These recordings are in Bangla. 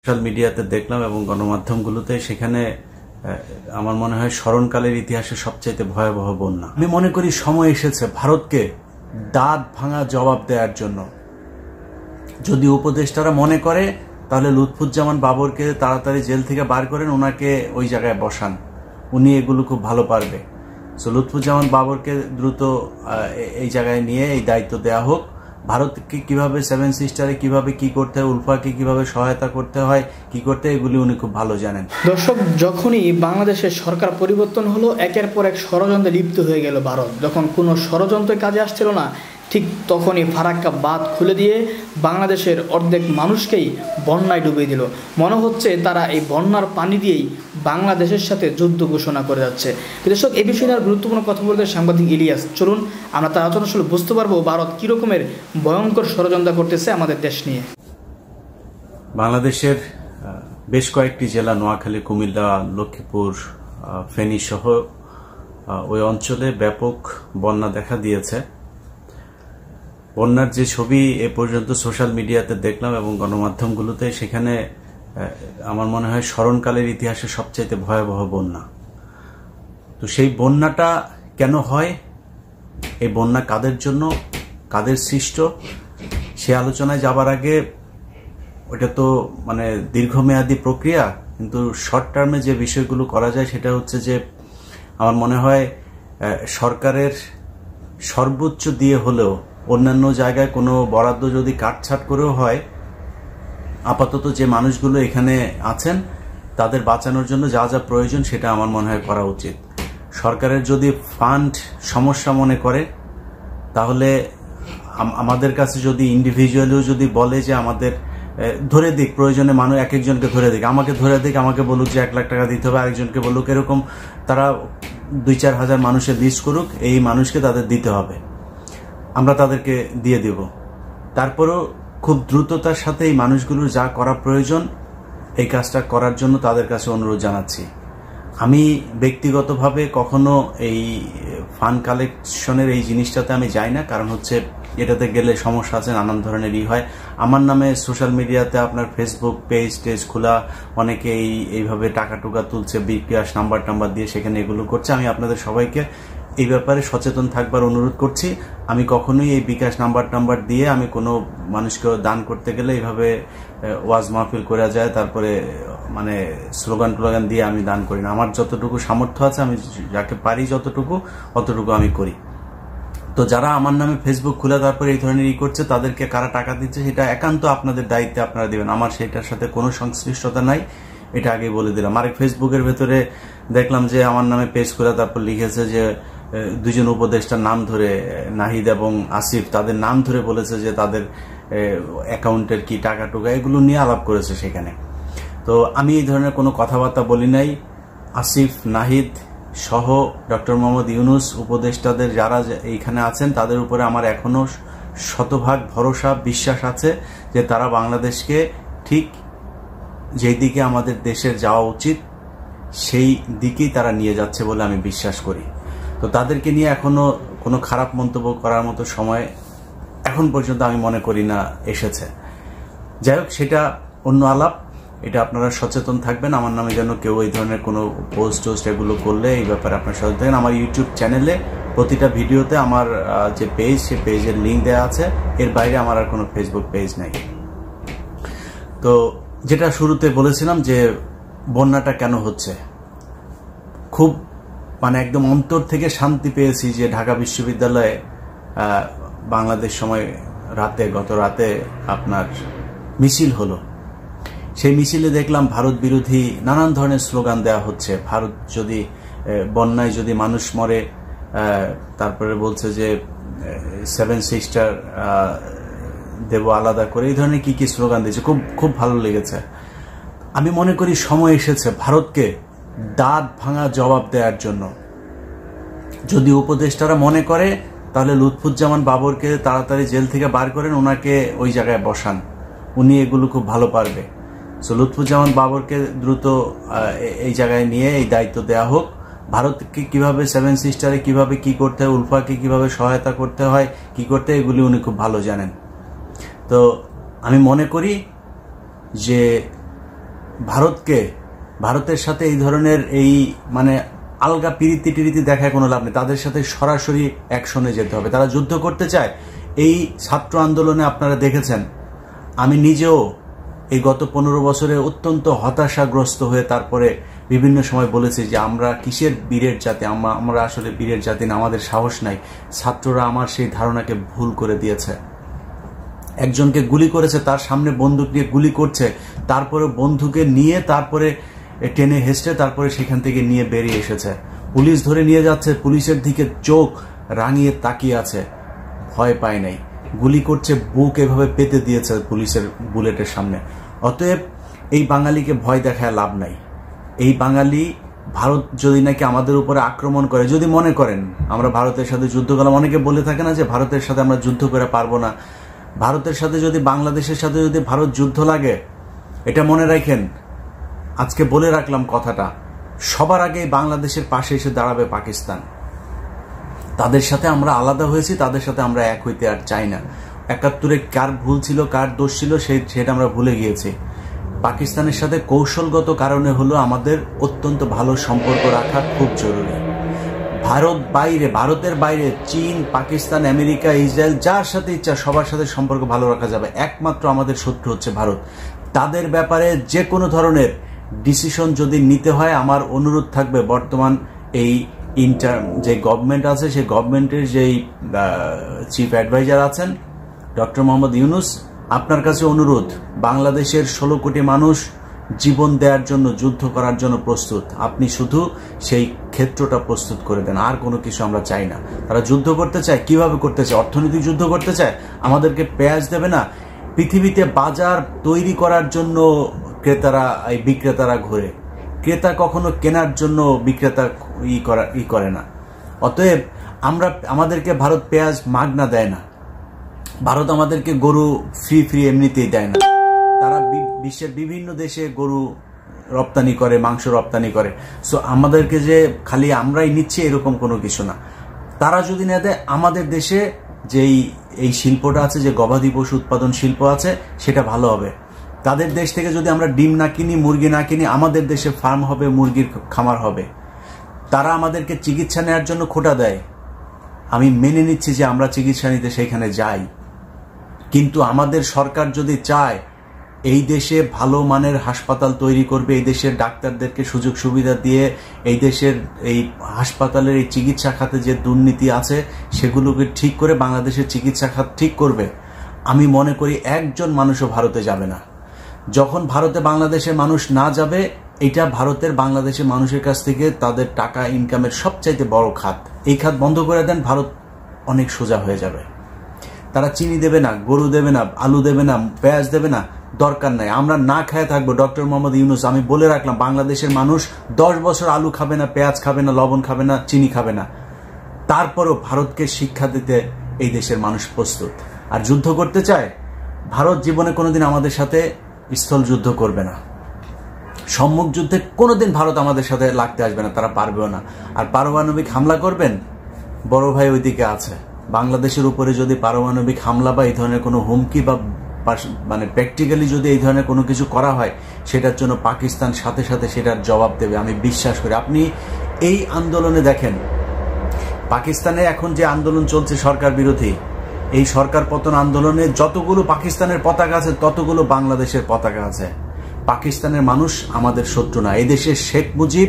সোশ্যাল মিডিয়াতে দেখলাম এবং গণমাধ্যমগুলোতে সেখানে আমার মনে হয় স্মরণকালের ইতিহাসে সবচাইতে ভয়াবহ বন্যা। আমি মনে করি সময় এসেছে ভারতকে দাঁত ভাঙা জবাব দেওয়ার জন্য। যদি উপদেষ্টারা মনে করে তাহলে লুৎফুজ্জামান বাবরকে তাড়াতাড়ি জেল থেকে বার করেন, ওনাকে ওই জায়গায় বসান, উনি এগুলো খুব ভালো পারবে। সো লুৎফুজ্জামান বাবরকে দ্রুত এই জায়গায় নিয়ে এই দায়িত্ব দেওয়া হোক। ভারতকে কিভাবে সেভেন সিস্টারে কিভাবে কি করতে হয়, উলফাকে কিভাবে সহায়তা করতে হয়, কি করতে হয়, এগুলি উনি খুব ভালো জানেন। দর্শক, যখনই বাংলাদেশের সরকার পরিবর্তন হলো, একের পর এক ষড়যন্ত্রে লিপ্ত হয়ে গেল ভারত। যখন কোনো ষড়যন্ত্র কাজে আসছিল না, ঠিক তখনই ফারাক্কা বাঁধ খুলে দিয়ে বাংলাদেশের অর্ধেক মানুষকেই বন্যায় ডুবিয়ে দিল। মনে হচ্ছে তারা এই বন্যার পানি দিয়েই বাংলাদেশের সাথে যুদ্ধ ঘোষণা করে যাচ্ছে। দর্শক, এই বিষয়ে আর গুরুত্বপূর্ণ কথা বলতে সাংবাদিক ইলিয়াস, চলুন আমরা তার আলোচনা আসলে বুঝতে পারবো ভারত কী রকমের ভয়ঙ্কর ষড়যন্ত্র করতেছে আমাদের দেশ নিয়ে। বাংলাদেশের বেশ কয়েকটি জেলা, নোয়াখালী, কুমিল্লা, লক্ষ্মীপুর, ফেনী সহ ওই অঞ্চলে ব্যাপক বন্যা দেখা দিয়েছে। বন্যার যে ছবি এ পর্যন্ত সোশ্যাল মিডিয়াতে দেখলাম এবং গণমাধ্যমগুলোতে, সেখানে আমার মনে হয় স্মরণকালের ইতিহাসে সবচাইতে ভয়াবহ বন্যা। তো সেই বন্যাটা কেন হয়, এই বন্যা কাদের জন্য, কাদের সৃষ্ট, সে আলোচনায় যাবার আগে ওটা তো মানে দীর্ঘমেয়াদী প্রক্রিয়া, কিন্তু শর্ট টার্মে যে বিষয়গুলো করা যায় সেটা হচ্ছে যে আমার মনে হয় সরকারের সর্বোচ্চ দিয়ে হলেও অন্যান্য জায়গায় কোনো বরাদ্দ যদি কাটছাট করেও হয়, আপাতত যে মানুষগুলো এখানে আছেন তাদের বাঁচানোর জন্য যা যা প্রয়োজন সেটা আমার মনে হয় করা উচিত। সরকারের যদি ফান্ড সমস্যা মনে করে, তাহলে আমাদের কাছে যদি ইন্ডিভিজুয়ালিও যদি বলে যে আমাদের ধরে দিক, প্রয়োজনে মানুষ এক একজনকে ধরে দিক, আমাকে ধরে দিক, আমাকে বলুক যে 1 লাখ টাকা দিতে হবে, আরেকজনকে বলুক, এরকম তারা 2-4 হাজার মানুষের লিস্ট করুক, এই মানুষকে তাদের দিতে হবে, আমরা তাদেরকে দিয়ে দেব। তারপরেও খুব দ্রুততার সাথে এই মানুষগুলোর যা করা প্রয়োজন এই কাজটা করার জন্য তাদের কাছে অনুরোধ জানাচ্ছি। আমি ব্যক্তিগতভাবে কখনো এই ফান্ড কালেকশনের এই জিনিসটাতে আমি যাই না, কারণ হচ্ছে এটাতে গেলে সমস্যা আছে, নানান ধরনেরই হয়। আমার নামে সোশ্যাল মিডিয়াতে আপনার ফেসবুক পেজ টেজ খোলা, অনেকে এইভাবে টাকা টুকা তুলছে বিকাশ নাম্বার দিয়ে, সেখানে এগুলো করছে। আমি আপনাদের সবাইকে এই ব্যাপারে সচেতন থাকবার অনুরোধ করছি। আমি কখনোই এই বিকাশ নাম্বার দিয়ে আমি কোনো মানুষকে দান করতে গেলে এইভাবে ওয়াজ মাহফিল করা যায়, তারপরে মানে স্লোগান টোলোগান দিয়ে আমি দান করি না। আমার যতটুকু সামর্থ্য আছে, আমি যাকে পারি অতটুকু আমি করি। তো যারা আমার নামে ফেসবুক খুলে তারপরে এই ধরনের করছে, তাদেরকে কারা টাকা দিচ্ছে সেটা একান্ত আপনাদের দায়িত্বে আপনারা দিবেন। আমার সেটার সাথে কোনো সংশ্লিষ্টতা নাই, এটা আগে বলে দিলাম। আরেক ফেসবুকের ভেতরে দেখলাম যে আমার নামে পেজ খুলে তারপর লিখেছে যে 2 জন উপদেষ্টার নাম ধরে, নাহিদ এবং আসিফ, তাদের নাম ধরে বলেছে যে তাদের অ্যাকাউন্টের কি টাকা টুকা, এগুলো নিয়ে আলাপ করেছে সেখানে। তো আমি এই ধরনের কোনো কথাবার্তা বলি নাই। আসিফ, নাহিদ সহ ডক্টর মোহাম্মদ ইউনুস উপদেষ্টাদের যারা এইখানে আছেন তাদের উপরে আমার এখনো শতভাগ ভরসা, বিশ্বাস আছে যে তারা বাংলাদেশকে ঠিক যেই দিকে আমাদের দেশের যাওয়া উচিত সেই দিকেই তারা নিয়ে যাচ্ছে বলে আমি বিশ্বাস করি। তো তাদেরকে নিয়ে এখনো কোনো খারাপ মন্তব্য করার মতো সময় এখন পর্যন্ত আমি মনে করি না এসেছে। যাই হোক, সেটা অন্য আলাপ। এটা আপনারা সচেতন থাকবেন, আমার নামে যেন কেউ এই ধরনের কোনো পোস্ট এগুলো করলে এই ব্যাপারে আপনারা সচেতন থাকবেন। আমার ইউটিউব চ্যানেলে প্রতিটা ভিডিওতে আমার যে পেজ, সে পেজের লিঙ্ক দেওয়া আছে, এর বাইরে আমার আর কোনো ফেসবুক পেজ নাই। তো যেটা শুরুতে বলেছিলাম যে বন্যাটা কেন হচ্ছে, খুব মানে একদম অন্তর থেকে শান্তি পেয়েছি যে ঢাকা বিশ্ববিদ্যালয়ে বাংলাদেশ সময় গত রাতে আপনার মিছিল হলো। সেই মিছিলে দেখলাম ভারত বিরোধী নানান ধরনের স্লোগান দেওয়া হচ্ছে। ভারত যদি বন্যায় যদি মানুষ মরে, তারপরে বলছে যে 7 সিস্টার দেব আলাদা করে, এই ধরনের কি স্লোগান দিয়েছে, খুব ভালো লেগেছে। আমি মনে করি সময় এসেছে ভারতকে দাঁত ভাঙা জবাব দেওয়ার জন্য। যদি উপদেষ্টারা মনে করে তাহলে লুৎফুজ্জামান বাবরকে তাড়াতাড়ি জেল থেকে বার করেন, ওনাকে ওই জায়গায় বসান, উনি এগুলো খুব ভালো পারবে। সো লুৎফুজ্জামান বাবরকে দ্রুত এই জায়গায় নিয়ে এই দায়িত্ব দেওয়া হোক। ভারতকে কিভাবে সেভেন সিস্টারে কিভাবে কি করতে হয়, উলফাকে কিভাবে সহায়তা করতে হয়, কি করতে হয়, এগুলি উনি খুব ভালো জানেন। তো আমি মনে করি যে ভারতের সাথে এই ধরনের এই মানে আলগা পিরিতি টিরিতি দেখায় কোনো লাভ নেই। তাদের সাথে সরাসরি অ্যাকশনে যেতে হবে। তারা যুদ্ধ করতে চায়। এই ছাত্র আন্দোলনে আপনারা দেখেছেন, আমি নিজেও এই গত 15 বছরে অত্যন্ত হতাশাগ্রস্ত হয়ে তারপরে বিভিন্ন সময় বলেছি যে আমরা কিসের বীরের জাতি, আমরা আসলে বীরের জাতি না, আমাদের সাহস নাই। ছাত্ররা আমার সেই ধারণাকে ভুল করে দিয়েছে। একজনকে গুলি করেছে, তার সামনে বন্দুক নিয়ে গুলি করছে, তারপরে বন্ধুকে নিয়ে তারপরে টেনে হেসড়ে তারপরে সেখান থেকে নিয়ে বেরিয়ে এসেছে। পুলিশ ধরে নিয়ে যাচ্ছে, পুলিশের দিকে চোখ রাঙিয়ে তাকিয়ে আছে, ভয় পায় নাই। গুলি করছে, বুক এভাবে পেতে দিয়েছে পুলিশের বুলেটের সামনে। অতএব এই বাঙালিকে ভয় দেখায় লাভ নাই। এই বাঙালি ভারত যদি নাকি আমাদের উপরে আক্রমণ করে, যদি মনে করেন আমরা ভারতের সাথে যুদ্ধ করলাম, অনেকে বলে থাকে না যে ভারতের সাথে আমরা যুদ্ধ করে পারবো না। ভারতের সাথে যদি, বাংলাদেশের সাথে যদি ভারত যুদ্ধ লাগে, এটা মনে রাখেন, আজকে বলে রাখলাম কথাটা, সবার আগে বাংলাদেশের পাশে এসে দাঁড়াবে পাকিস্তান। তাদের সাথে আমরা আলাদা হয়েছি, তাদের সাথে আমরা এক হইতে আর চাই না। 71-এ কার ভুল ছিল, কার দোষ ছিল, সেটা আমরা ভুলে গিয়েছি। পাকিস্তানের সাথে কৌশলগত কারণে হলো আমাদের অত্যন্ত ভালো সম্পর্ক রাখা খুব জরুরি। ভারতের বাইরে চীন, পাকিস্তান, আমেরিকা, ইসরায়েল, যার সাথে ইচ্ছা সবার সাথে সম্পর্ক ভালো রাখা যাবে। একমাত্র আমাদের শত্রু হচ্ছে ভারত। তাদের ব্যাপারে যে কোনো ধরনের ডিসিশন যদি নিতে হয়, আমার অনুরোধ থাকবে বর্তমান এই যে গভর্নমেন্ট আছে, সেই গভর্নমেন্টের যেই চিফ অ্যাডভাইজার আছেন ডক্টর মোহাম্মদ ইউনুস, আপনার কাছে অনুরোধ, বাংলাদেশের 16 কোটি মানুষ জীবন দেওয়ার জন্য, যুদ্ধ করার জন্য প্রস্তুত। আপনি শুধু সেই ক্ষেত্রটা প্রস্তুত করে দেন, আর কোনো কিছু আমরা চাই না। তারা যুদ্ধ করতে চায়, কিভাবে করতে চায়? অর্থনৈতিক যুদ্ধ করতে চায়, আমাদেরকে পেঁয়াজ দেবে না। পৃথিবীতে বাজার তৈরি করার জন্য বিক্রেতারা ঘোরে, ক্রেতা কখনো কেনার জন্য বিক্রেতা করে না। অতএব আমাদেরকে ভারত পেঁয়াজ মাগনা দেয় না, ভারত আমাদেরকে গরু ফ্রি এমনিতেই দেয় না। তারা বিশ্বের বিভিন্ন দেশে গরু রপ্তানি করে, মাংস রপ্তানি করে। সো আমাদেরকে যে খালি আমরাই নিচ্ছি এরকম কোনো কিছু না। তারা যদি না দেয়, আমাদের দেশে যেই এই শিল্পটা আছে, যে গবাদি পশু উৎপাদন শিল্প আছে, সেটা ভালো হবে। তাদের দেশ থেকে যদি আমরা ডিম না কিনি, মুরগি না কিনি, আমাদের দেশে ফার্ম হবে, মুরগির খামার হবে। তারা আমাদেরকে চিকিৎসা নেওয়ার জন্য খোটা দেয়, আমি মেনে নিচ্ছি যে আমরা চিকিৎসা নিতে সেইখানে যাই। কিন্তু আমাদের সরকার যদি চায় এই দেশে ভালো মানের হাসপাতাল তৈরি করবে, এই দেশের ডাক্তারদেরকে সুযোগ সুবিধা দিয়ে এই দেশের এই হাসপাতালের এই চিকিৎসা খাতে যে দুর্নীতি আছে সেগুলোকে ঠিক করে বাংলাদেশের চিকিৎসা খাত ঠিক করবে, আমি মনে করি একজন মানুষও ভারতে যাবে না। যখন ভারতে বাংলাদেশের মানুষ না যাবে, এটা ভারতের বাংলাদেশের মানুষের কাছ থেকে তাদের টাকা ইনকামের সবচাইতে বড় খাত। এই খাত বন্ধ করে দেন, ভারত অনেক সোজা হয়ে যাবে। তারা চিনি দেবে না, গরু দেবে না, আলু দেবে না, পেঁয়াজ দেবে না, দরকার নাই। আমরা না খেয়ে থাকবো। ডক্টর মোহাম্মদ ইউনুস, আমি বলে রাখলাম, বাংলাদেশের মানুষ 10 বছর আলু খাবে না, পেঁয়াজ খাবে না, লবণ খাবে না, চিনি খাবে না। তারপরও ভারতকে শিক্ষা দিতে এই দেশের মানুষ প্রস্তুত। আর যুদ্ধ করতে চায়, ভারত জীবনে কোনোদিন আমাদের সাথে স্থল যুদ্ধ করবে না। সম্মুখ যুদ্ধে কোনোদিন ভারত আমাদের সাথে লাগতে আসবে না, তারা পারবেও না। আর পারমাণবিক হামলা করবেন, বড় ভাই ওইদিকে আছে। বাংলাদেশের উপরে যদি পারমাণবিক হামলা বা এই ধরনের কোনো হুমকি বা মানে প্র্যাকটিক্যালি যদি এই ধরনের কোনো কিছু করা হয়, সেটার জন্য পাকিস্তান সাথে সাথে সেটার জবাব দেবে, আমি বিশ্বাস করি। আপনি এই আন্দোলনে দেখেন, পাকিস্তানে এখন যে আন্দোলন চলছে সরকার বিরোধী, এই সরকার পতন আন্দোলনে যতগুলো পাকিস্তানের পতাকা আছে ততগুলো বাংলাদেশের পতাকা আছে। পাকিস্তানের মানুষ আমাদের শত্রু না। এই দেশের শেখ মুজিব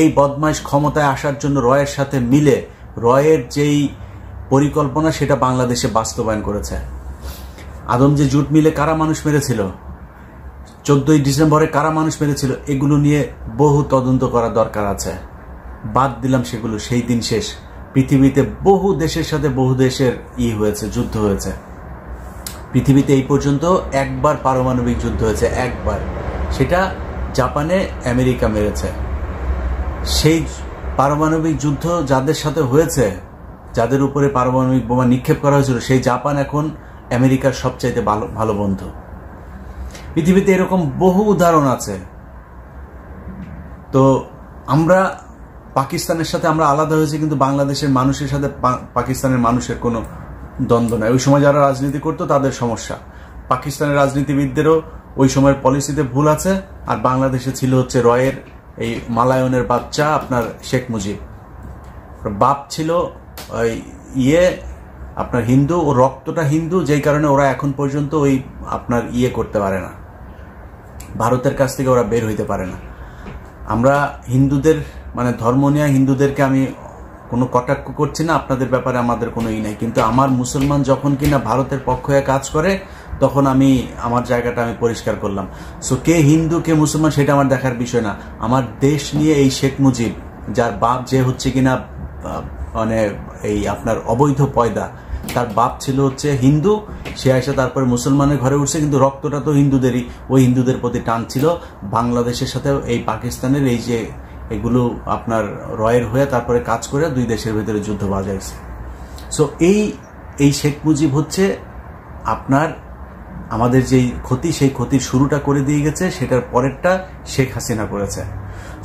এই বদমাইশ ক্ষমতায় আসার জন্য রয়ের সাথে মিলে রয়ের যেই পরিকল্পনা সেটা বাংলাদেশে বাস্তবায়ন করেছে। আদমজি জুট মিলে কারা মানুষ মেরেছিল, 14ই ডিসেম্বরে কারা মানুষ মেরেছিল, এগুলো নিয়ে বহু তদন্ত করা দরকার আছে। বাদ দিলাম সেগুলো, সেই দিন শেষ। পৃথিবীতে বহু দেশের সাথে বহু দেশের হয়েছে, যুদ্ধ হয়েছে। পৃথিবীতে এই পর্যন্ত একবার পারমাণবিক যুদ্ধ হয়েছে, একবার। সেটা জাপানে আমেরিকা মেরেছে। সেই পারমাণবিক যুদ্ধ যাদের সাথে হয়েছে, যাদের উপরে পারমাণবিক বোমা নিক্ষেপ করা হয়েছিল, সেই জাপান এখন আমেরিকার সবচাইতে ভালো বন্ধু। পৃথিবীতে এরকম বহু উদাহরণ আছে। তো আমরা পাকিস্তানের সাথে আমরা আলাদা হয়েছি, কিন্তু বাংলাদেশের মানুষের সাথে পাকিস্তানের মানুষের কোনো দ্বন্দ্ব নাই। ওই সময় যারা রাজনীতি করতো তাদের সমস্যা, পাকিস্তানের রাজনীতিবিদদেরও ওই সময়ের পলিসিতে ভুল আছে। আর বাংলাদেশে ছিল হচ্ছে রয়ের এই মালায়নের বাচ্চা আপনার শেখ মুজিব, বাপ ছিল ওই আপনার হিন্দু, ও রক্তটা হিন্দু, যেই কারণে ওরা এখন পর্যন্ত ওই আপনার করতে পারে না, ভারতের কাছ থেকে ওরা বের হইতে পারে না। আমরা হিন্দুদের মানে ধর্ম নিয়ে হিন্দুদেরকে আমি কোনো কটাক্ষ করছি না, আপনাদের ব্যাপারে আমাদের কোনো নাই, কিন্তু আমার মুসলমান যখন কিনা ভারতের পক্ষ হয়ে কাজ করে তখন আমি আমার জায়গাটা আমি পরিষ্কার করলাম। সো কে হিন্দু কে মুসলমান সেটা আমার দেখার বিষয় না। আমার দেশ নিয়ে এই শেখ মুজিব, যার বাপ যে হচ্ছে কিনা মানে এই আপনার অবৈধ পয়দা, তার বাপ ছিল হচ্ছে হিন্দু, সে এসে তারপরে মুসলমানের ঘরে উঠছে, কিন্তু রক্তটা তো হিন্দুদেরই, ওই হিন্দুদের প্রতি টান ছিল। বাংলাদেশের সাথে এই পাকিস্তানের এই যে এগুলো আপনার রয়ের হয়ে তারপরে কাজ করে দুই দেশের ভিতরে যুদ্ধ বাজাইছে। সো এই শেখ মুজিব হচ্ছে আপনার আমাদের যেই ক্ষতি, সেই ক্ষতির শুরুটা করে দিয়ে গেছে, সেটার পরেরটা শেখ হাসিনা করেছে।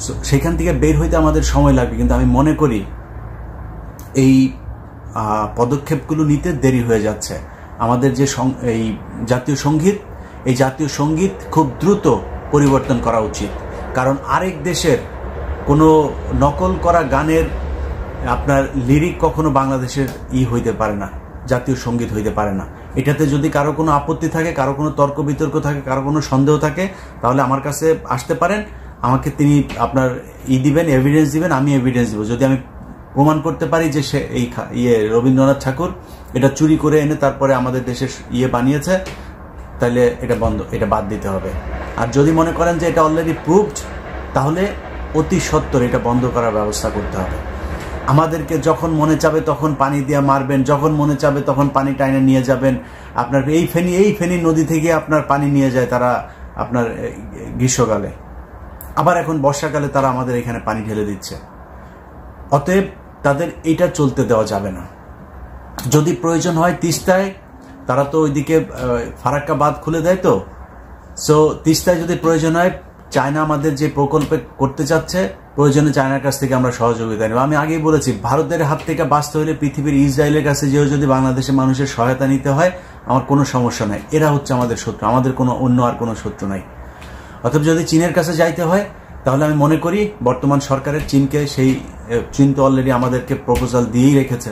সো সেখান থেকে বের হইতে আমাদের সময় লাগবে, কিন্তু আমি মনে করি এই পদক্ষেপগুলো নিতে দেরি হয়ে যাচ্ছে। আমাদের যে এই জাতীয় সঙ্গীত, এই জাতীয় সঙ্গীত খুব দ্রুত পরিবর্তন করা উচিত, কারণ আরেক দেশের কোনো নকল করা গানের আপনার লিরিক কখনো বাংলাদেশের হইতে পারে না, জাতীয় সঙ্গীত হইতে পারে না। এটাতে যদি কারো কোনো আপত্তি থাকে, কারো কোনো তর্ক বিতর্ক থাকে, কারো কোনো সন্দেহ থাকে, তাহলে আমার কাছে আসতে পারেন, আমাকে তিনি আপনার দিবেন, এভিডেন্স দিবেন, আমি এভিডেন্স দিব। যদি আমি প্রমাণ করতে পারি যে সে এই রবীন্দ্রনাথ ঠাকুর এটা চুরি করে এনে তারপরে আমাদের দেশের বানিয়েছে, তাহলে এটা বাদ দিতে হবে। আর যদি মনে করেন যে এটা অলরেডি প্রুভড, তাহলে অতি সত্বর এটা বন্ধ করার ব্যবস্থা করতে হবে। আমাদেরকে যখন মনে চাবে তখন পানি দিয়ে মারবেন, যখন মনে চাবে তখন পানি টাইনে নিয়ে যাবেন। আপনার এই ফেনী নদী থেকে আপনার পানি নিয়ে যায় তারা আপনার গ্রীষ্মকালে, আবার এখন বর্ষাকালে তারা আমাদের এখানে পানি ঢেলে দিচ্ছে। অতএব তাদের এটা চলতে দেওয়া যাবে না। যদি প্রয়োজন হয় তিস্তায়, তারা তো ওইদিকে ফারাক্কা বাঁধ খুলে দেয়, তো সো তিস্তায় যদি প্রয়োজন হয়, চায়না আমাদের যে প্রকল্পে করতে চাচ্ছে, প্রয়োজনে চায়নার কাছ থেকে আমরা সহযোগিতা নেব। আমি আগেই বলেছি, ভারতের হাত থেকে বাঁচতে হলে পৃথিবীর ইসরায়েলের কাছে যেও যদি বাংলাদেশের মানুষের সহায়তা নিতে হয়, আমার কোনো সমস্যা নাই। এরা হচ্ছে আমাদের শত্রু, আমাদের কোনো অন্য আর কোনো শত্রু নাই। অতএব যদি চীনের কাছে যাইতে হয়, তাহলে আমি মনে করি বর্তমান সরকারের চীন তো অলরেডি আমাদেরকে প্রপোজাল দিয়েই রেখেছে।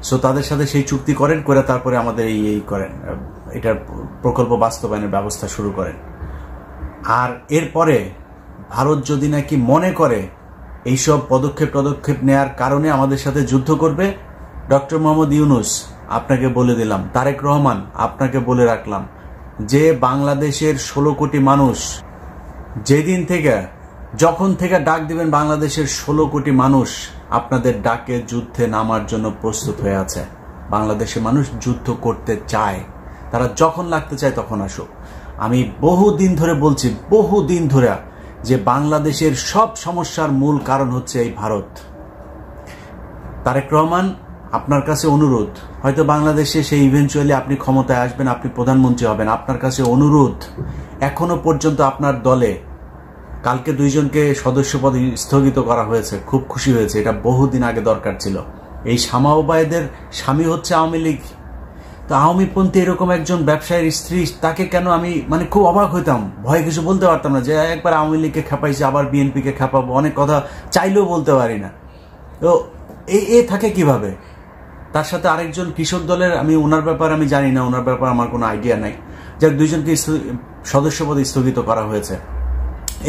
সো তাদের সাথে সেই চুক্তি করেন, করে তারপরে আমাদের এই করেন, এটার প্রকল্প বাস্তবায়নের ব্যবস্থা শুরু করেন। আর এরপরে ভারত যদি নাকি মনে করে এইসব পদক্ষেপ নেয়ার কারণে আমাদের সাথে যুদ্ধ করবে, ডক্টর মোহাম্মদ ইউনূস আপনাকে বলে দিলাম, তারেক রহমান আপনাকে বলে রাখলাম, যে বাংলাদেশের 16 কোটি মানুষ যেদিন থেকে যখন থেকে ডাক দিবেন, বাংলাদেশের 16 কোটি মানুষ আপনাদের ডাকে যুদ্ধে নামার জন্য প্রস্তুত হয়ে আছে। বাংলাদেশের মানুষ যুদ্ধ করতে চায়, তারা যখন লাগতে চায় তখন আসুক। আমি বহুদিন ধরে বলছি, বহুদিন ধরে, যে বাংলাদেশের সব সমস্যার মূল কারণ হচ্ছে এই ভারত। তারেক রহমান, আপনার কাছে অনুরোধ, হয়তো বাংলাদেশে সেই ইভেন্চুয়ালি আপনি ক্ষমতায় আসবেন, আপনি প্রধানমন্ত্রী হবেন, আপনার কাছে অনুরোধ, এখনো পর্যন্ত আপনার দলে কালকে 2 জনকে সদস্যপদ স্থগিত করা হয়েছে, খুব খুশি হয়েছে, এটা বহুদিন আগে দরকার ছিল। এই শামা ওবায়েদের স্বামী হচ্ছে আওয়ামী লীগ, তো আওয়ামীপন্থী এরকম একজন ব্যবসায়ীর স্ত্রী, তাকে কেন আমি খুব অবাক হইতাম, ভয়ে কিছু বলতে পারতাম না, যে একবার আওয়ামী লীগকে খেপাইছে, আবার বিএনপিকে খেপাবো, অনেক কথা চাইলেও বলতে পারি না। তো এ থাকে কিভাবে? তার সাথে আরেকজন কৃষক দলের, আমি ওনার ব্যাপারে আমি জানি না, ওনার ব্যাপারে আমার কোনো আইডিয়া নাই, যার 2 জনকে সদস্যপদ স্থগিত করা হয়েছে।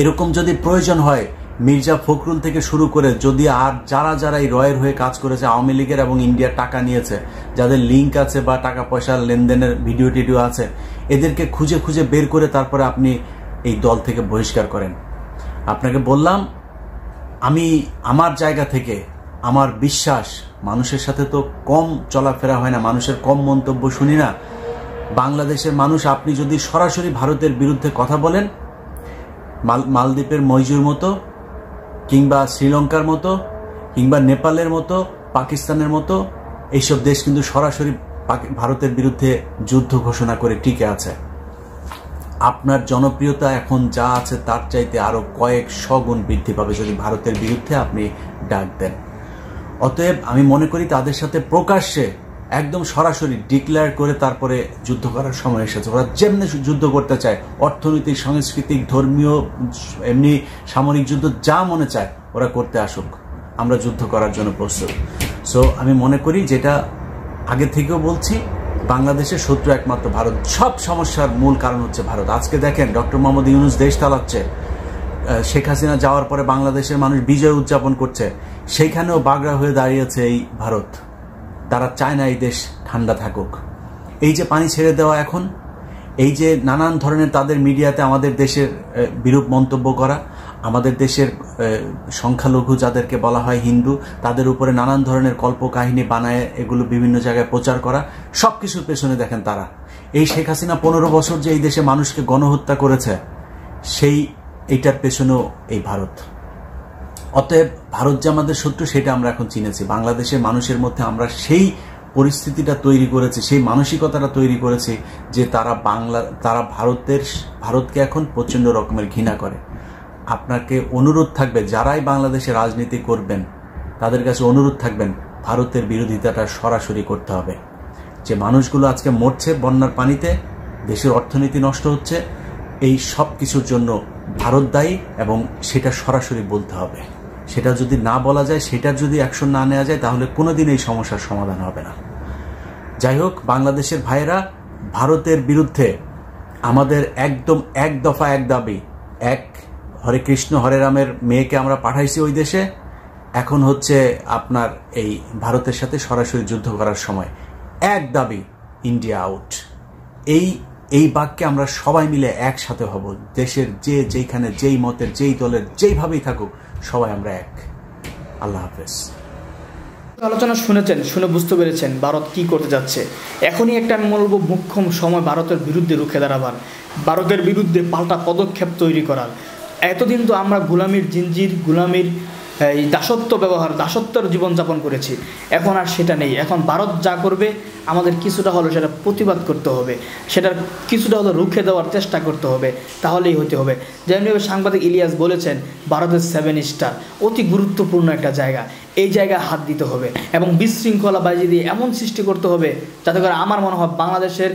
এরকম যদি প্রয়োজন হয়, মির্জা ফখরুল থেকে শুরু করে যদি আর যারা এই রয়ের হয়ে কাজ করেছে, আওয়ামী লীগের এবং ইন্ডিয়ার টাকা নিয়েছে, যাদের লিঙ্ক আছে বা টাকা পয়সা লেনদেনের ভিডিও টিডিও আছে, এদেরকে খুঁজে বের করে তারপরে আপনি এই দল থেকে বহিষ্কার করেন। আপনাকে বললাম, আমি আমার জায়গা থেকে আমার বিশ্বাস, মানুষের সাথে তো কম চলাফেরা হয় না, মানুষের কম মন্তব্য শুনি না। বাংলাদেশের মানুষ, আপনি যদি সরাসরি ভারতের বিরুদ্ধে কথা বলেন, মালদ্বীপের মইজুর মতো, কিংবা শ্রীলঙ্কার মতো, কিংবা নেপালের মতো, পাকিস্তানের মতো, এইসব দেশ কিন্তু সরাসরি ভারতের বিরুদ্ধে যুদ্ধ ঘোষণা করে টিকে আছে। আপনার জনপ্রিয়তা এখন যা আছে তার চাইতে আরো কয়েকশো গুণ বৃদ্ধি পাবে যদি ভারতের বিরুদ্ধে আপনি ডাক দেন। অতএব আমি মনে করি তাদের সাথে প্রকাশ্যে একদম সরাসরি ডিক্লেয়ার করে তারপরে যুদ্ধ করার সময় এসেছে। ওরা যেমনি যুদ্ধ করতে চায়, অর্থনৈতিক, সাংস্কৃতিক, ধর্মীয়, এমনি সামরিক যুদ্ধ যা মনে চায় ওরা করতে আসুক, আমরা যুদ্ধ করার জন্য প্রস্তুত। সো আমি মনে করি, যেটা আগে থেকেও বলছি, বাংলাদেশের শত্রু একমাত্র ভারত। সব সমস্যার মূল কারণ হচ্ছে ভারত। আজকে দেখেন ডক্টর মোহাম্মদ ইউনূস দেশ চালাচ্ছে, শেখ হাসিনা যাওয়ার পরে বাংলাদেশের মানুষ বিজয় উদযাপন করছে, সেইখানেও বাগড়া হয়ে দাঁড়িয়েছে এই ভারত। তারা চায় না এই দেশ ঠান্ডা থাকুক। এই যে পানি ছেড়ে দেওয়া এখন, এই যে নানান ধরনের তাদের মিডিয়াতে আমাদের দেশের বিরূপ মন্তব্য করা, আমাদের দেশের সংখ্যালঘু যাদেরকে বলা হয় হিন্দু, তাদের উপরে নানান ধরনের কল্পকাহিনী বানায় এগুলো বিভিন্ন জায়গায় প্রচার করা, সব কিছুর পেছনে দেখেন তারা। এই শেখ হাসিনা 15 বছর যে এই দেশে মানুষকে গণহত্যা করেছে, এইটার পেছনেও এই ভারত। অতএব ভারত যে আমাদের শত্রু সেটা আমরা এখন চিনেছি। বাংলাদেশের মানুষের মধ্যে আমরা সেই পরিস্থিতিটা তৈরি করেছি, সেই মানসিকতাটা তৈরি করেছি যে তারা ভারতকে এখন প্রচন্ড রকমের ঘৃণা করে। আপনাকে অনুরোধ থাকবে, যারাই বাংলাদেশে রাজনীতি করবেন তাদের কাছে অনুরোধ থাকবেন, ভারতের বিরোধিতাটা সরাসরি করতে হবে। যে মানুষগুলো আজকে মরছে বন্যার পানিতে, দেশের অর্থনীতি নষ্ট হচ্ছে, এই সব কিছুর জন্য ভারত দায়ী, এবং সেটা সরাসরি বলতে হবে। সেটা যদি না বলা যায়, সেটার যদি অ্যাকশন না নেওয়া যায়, তাহলে কোনোদিন এই সমস্যার সমাধান হবে না। যাই হোক, বাংলাদেশের ভাইয়েরা, ভারতের বিরুদ্ধে আমাদের একদম এক দফা এক দাবি। হরে কৃষ্ণ হরে রামের মেয়েকে আমরা পাঠাইছি ওই দেশে, এখন হচ্ছে আপনার এই ভারতের সাথে সরাসরি যুদ্ধ করার সময়। এক দাবি, ইন্ডিয়া আউট। এই বাক্যে আমরা সবাই মিলে একসাথে হব। দেশের যেইখানে, যেই মতের, যেই দলের, যেইভাবেই থাকুক, সবাই আমরা এক। আল্লাহ হাফেজ। আলোচনা শুনেছেন, শুনে বুঝতে পেরেছেন ভারত কি করতে যাচ্ছে। এখনই একটা আমি বলবো মুখ্যম সময় ভারতের বিরুদ্ধে রুখে দাঁড়াবার, ভারতের বিরুদ্ধে পাল্টা পদক্ষেপ তৈরি করার। এতদিন তো আমরা গোলামির জিঞ্জির, গোলামির এই দাসত্বের জীবনযাপন করেছি, এখন আর সেটা নেই। এখন ভারত যা করবে আমাদের কিছুটা হলো সেটা প্রতিবাদ করতে হবে, সেটার কিছুটা হলো রুখে দেওয়ার চেষ্টা করতে হবে, তাহলেই হতে হবে। যেমনিভাবে সাংবাদিক ইলিয়াস বলেছেন, ভারতের 7 স্টার অতি গুরুত্বপূর্ণ একটা জায়গা, এই জায়গায় হাত দিতে হবে এবং বিশৃঙ্খলা বাজিয়ে দিয়ে এমন সৃষ্টি করতে হবে যাতে করে আমার মনে হয় বাংলাদেশের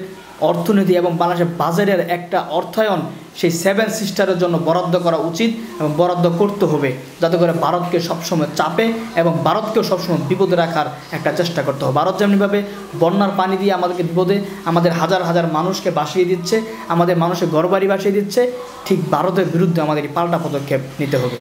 অর্থনীতি এবং বাংলাদেশের বাজারের একটা অর্থায়ন সেই 7 সিস্টারের জন্য বরাদ্দ করা উচিত এবং বরাদ্দ করতে হবে, যাতে করে ভারতকে সবসময় চাপে এবং ভারতকেও সবসময় বিপদে রাখার একটা চেষ্টা করতে হবে। ভারত যেমনিভাবে বন্যার পানি দিয়ে আমাদেরকে বিপদে, আমাদের হাজার হাজার মানুষকে ভাসিয়ে দিচ্ছে, আমাদের মানুষের ঘরবাড়ি ভাসিয়ে দিচ্ছে, ঠিক ভারতের বিরুদ্ধে আমাদের পাল্টা পদক্ষেপ নিতে হবে।